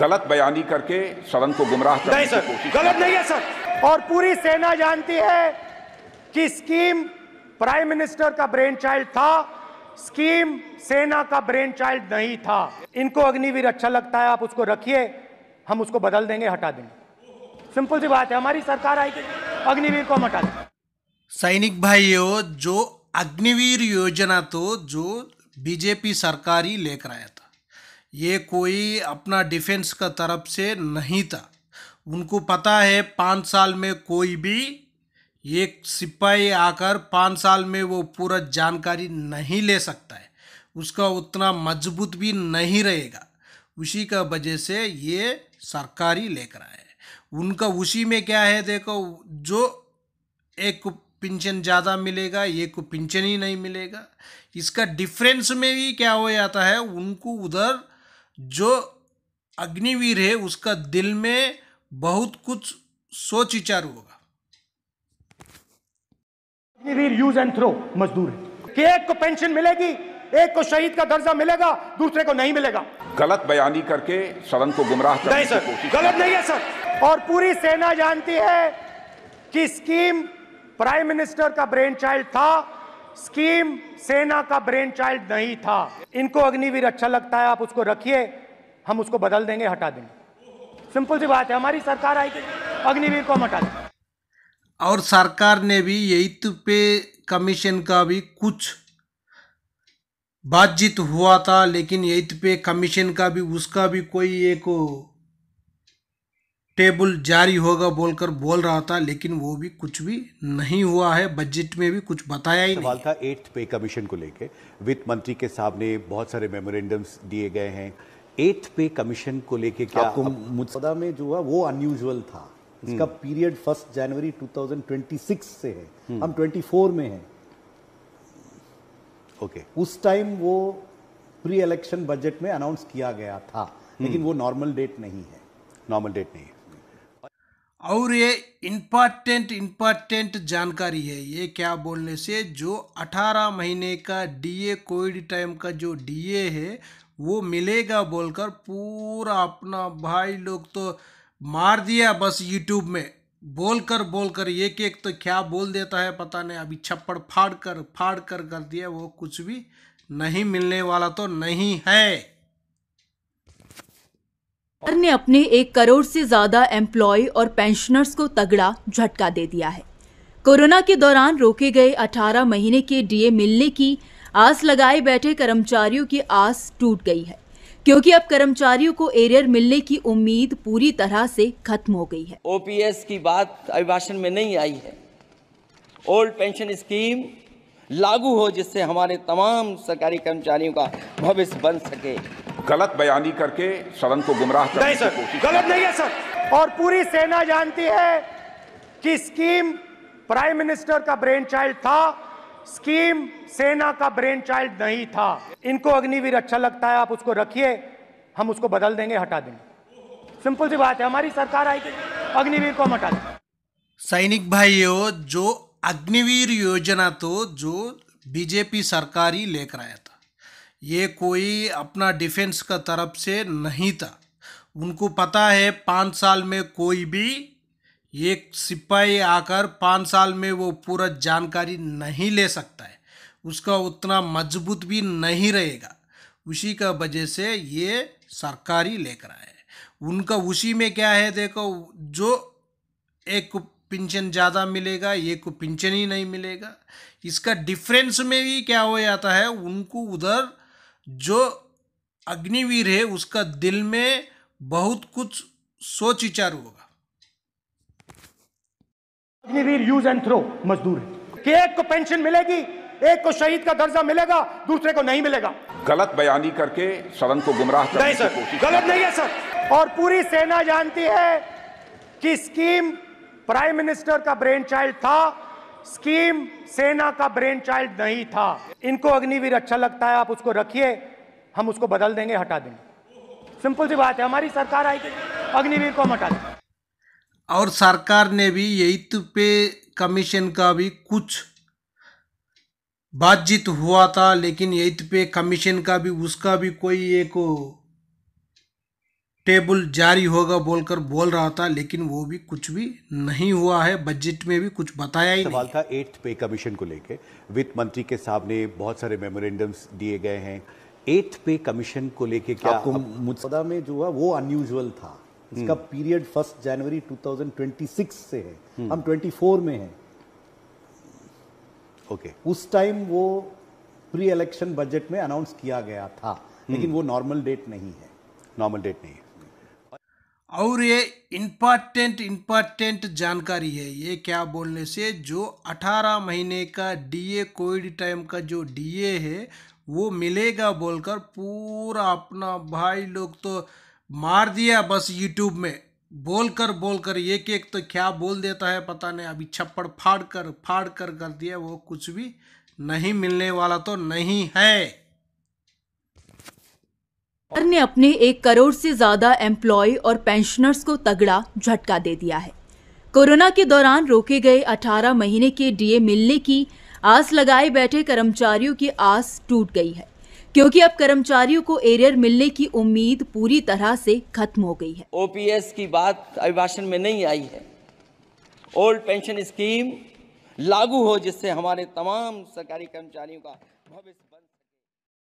गलत बयानी करके सदन को गुमराह करने की कोशिश। गलत नहीं है सर। और पूरी सेना जानती है कि स्कीम प्राइम मिनिस्टर का ब्रेन चाइल्ड था, स्कीम सेना का ब्रेन चाइल्ड नहीं था। इनको अग्निवीर अच्छा लगता है, आप उसको रखिए, हम उसको बदल देंगे, हटा देंगे। सिंपल सी बात है, हमारी सरकार आएगी, अग्निवीर को हम हटा देंगे। सैनिक भाइयों, जो अग्निवीर योजना तो जो बीजेपी सरकार ही लेकर आया था, ये कोई अपना डिफेंस का तरफ से नहीं था। उनको पता है 5 साल में कोई भी एक सिपाही आकर 5 साल में वो पूरा जानकारी नहीं ले सकता है, उसका उतना मजबूत भी नहीं रहेगा। उसी का वजह से ये सरकारी लेकर आए। उनका उसी में क्या है, देखो, जो एक को पेंशन ज़्यादा मिलेगा, एक को पेंशन ही नहीं मिलेगा। इसका डिफरेंस में भी क्या हो जाता है, उनको उधर जो अग्निवीर है उसका दिल में बहुत कुछ सोच विचार होगा। अग्निवीर यूज एंड थ्रो मजदूर है कि एक को पेंशन मिलेगी, एक को शहीद का दर्जा मिलेगा, दूसरे को नहीं मिलेगा। गलत बयानी करके सदन को गुमराह करने की कोशिश। गलत नहीं है सर। और पूरी सेना जानती है कि स्कीम प्राइम मिनिस्टर का ब्रेन चाइल्ड था, स्कीम सेना का ब्रेन चाइल्ड नहीं था। इनको अग्निवीर अच्छा लगता है, आप उसको रखिए, हम उसको बदल देंगे, हटा देंगे। सिंपल सी बात है, हमारी सरकार आएगी, अग्निवीर को हम हटा देंगे। और सरकार ने भी एट्थ पे कमीशन का भी कुछ बातचीत हुआ था, लेकिन एट्थ पे कमीशन का भी उसका भी कोई एक टेबल जारी होगा बोलकर बोल रहा था, लेकिन वो भी कुछ भी नहीं हुआ है। बजट में भी कुछ बताया ही नहीं। सवाल था 8th पे कमीशन को लेके, वित्त मंत्री के सामने बहुत सारे मेमोरेंडम्स दिए गए हैं। 8th पे कमीशन को लेके क्या आपको मुद्दा में जो हुआ वो अनयूजुअल था। इसका पीरियड 1 जनवरी 2026 से है, हम 24 में हैं। ओके, उस टाइम वो प्री इलेक्शन बजट में अनाउंस किया गया था, लेकिन वो नॉर्मल डेट नहीं है। नॉर्मल डेट नहीं है। और ये इम्पॉर्टेंट जानकारी है। ये क्या बोलने से, जो 18 महीने का डीए, कोविड टाइम का जो डीए है वो मिलेगा बोलकर पूरा अपना भाई लोग तो मार दिया बस यूट्यूब में बोलकर एक एक तो क्या बोल देता है पता नहीं। अभी छप्पड़ फाड़ कर दिया, वो कुछ भी नहीं मिलने वाला तो नहीं है। सरकार ने अपने 1 करोड़ से ज्यादा एम्प्लॉय और पेंशनर्स को तगड़ा झटका दे दिया है। कोरोना के दौरान रोके गए 18 महीने के डीए मिलने की आस लगाए बैठे कर्मचारियों की आस टूट गई है, क्योंकि अब कर्मचारियों को एरियर मिलने की उम्मीद पूरी तरह से खत्म हो गई है। ओपीएस की बात अभिभाषण में नहीं आई है। ओल्ड पेंशन स्कीम लागू हो, जिससे हमारे तमाम सरकारी कर्मचारियों का भविष्य बन सके। गलत बयानी करके सदन को गुमराह करने की कोशिश। गलत नहीं है सर। और पूरी सेना जानती है कि स्कीम प्राइम मिनिस्टर का ब्रेन चाइल्ड था, स्कीम सेना का ब्रेन चाइल्ड नहीं था। इनको अग्निवीर अच्छा लगता है, आप उसको रखिए, हम उसको बदल देंगे, हटा देंगे। सिंपल सी बात है, हमारी सरकार आएगी, अग्निवीर को हम हटा देंगे। सैनिक भाइयों, जो अग्निवीर योजना तो जो बीजेपी सरकार ही लेकर आया था, ये कोई अपना डिफेंस का तरफ से नहीं था। उनको पता है 5 साल में कोई भी एक सिपाही आकर 5 साल में वो पूरा जानकारी नहीं ले सकता है, उसका उतना मजबूत भी नहीं रहेगा। उसी का वजह से ये सरकारी लेकर आए। उनका उसी में क्या है, देखो, जो एक को पेंशन ज़्यादा मिलेगा, एक को पेंशन ही नहीं मिलेगा। इसका डिफरेंस में भी क्या हो जाता है, उनको उधर जो अग्निवीर है उसका दिल में बहुत कुछ सोच विचार होगा। अग्निवीर यूज एंड थ्रो मजदूर है कि एक को पेंशन मिलेगी, एक को शहीद का दर्जा मिलेगा, दूसरे को नहीं मिलेगा। गलत बयानी करके सदन को गुमराह करने की कोशिश। गलत नहीं है सर। और पूरी सेना जानती है कि स्कीम प्राइम मिनिस्टर का ब्रेन चाइल्ड था, स्कीम सेना का ब्रेन चाइल्ड नहीं था। इनको अग्निवीर अच्छा लगता है, आप उसको रखिए, हम उसको बदल देंगे, हटा देंगे। सिंपल सी बात है, हमारी सरकार आएगी, अग्निवीर को हम हटा देंगे। और सरकार ने भी 8th पे कमीशन का भी कुछ बातचीत हुआ था, लेकिन 8th पे कमीशन का भी उसका भी कोई एक टेबल जारी होगा बोलकर बोल रहा था, लेकिन वो भी कुछ भी नहीं हुआ है। बजट में भी कुछ बताया ही सवाल नहीं। था 8th पे कमीशन को लेके। वित्त मंत्री के सामने बहुत सारे मेमोरेंडम्स दिए गए हैं। 8th पे कमीशन को लेके क्या आपको मुद्दा में जो हुआ वो अनयूजुअल था। इसका पीरियड 1 जनवरी 2026 से है। हम 24 में हैं। ओके, उस टाइम वो प्री इलेक्शन बजट में अनाउंस किया गया था, लेकिन वो नॉर्मल डेट नहीं है। नॉर्मल डेट नहीं है। और ये इम्पॉर्टेंट जानकारी है। ये क्या बोलने से, जो 18 महीने का डीए कोविड टाइम का जो डीए है वो मिलेगा बोलकर पूरा अपना भाई लोग तो मार दिया बस यूट्यूब में बोलकर एक एक तो क्या बोल देता है पता नहीं। अभी छप्पड़ फाड़ कर दिया। वो कुछ भी नहीं मिलने वाला तो नहीं है। सरकार ने अपने 1 करोड़ से ज्यादा एम्प्लॉय और पेंशनर्स को तगड़ा झटका दे दिया है। कोरोना के दौरान रोके गए 18 महीने के डीए मिलने की आस लगाए बैठे कर्मचारियों की आस टूट गई है, क्योंकि अब कर्मचारियों को एरियर मिलने की उम्मीद पूरी तरह से खत्म हो गई है। ओपीएस की बात अभिभाषण में नहीं आई है। ओल्ड पेंशन स्कीम लागू हो जिससे हमारे तमाम सरकारी कर्मचारियों का भविष्य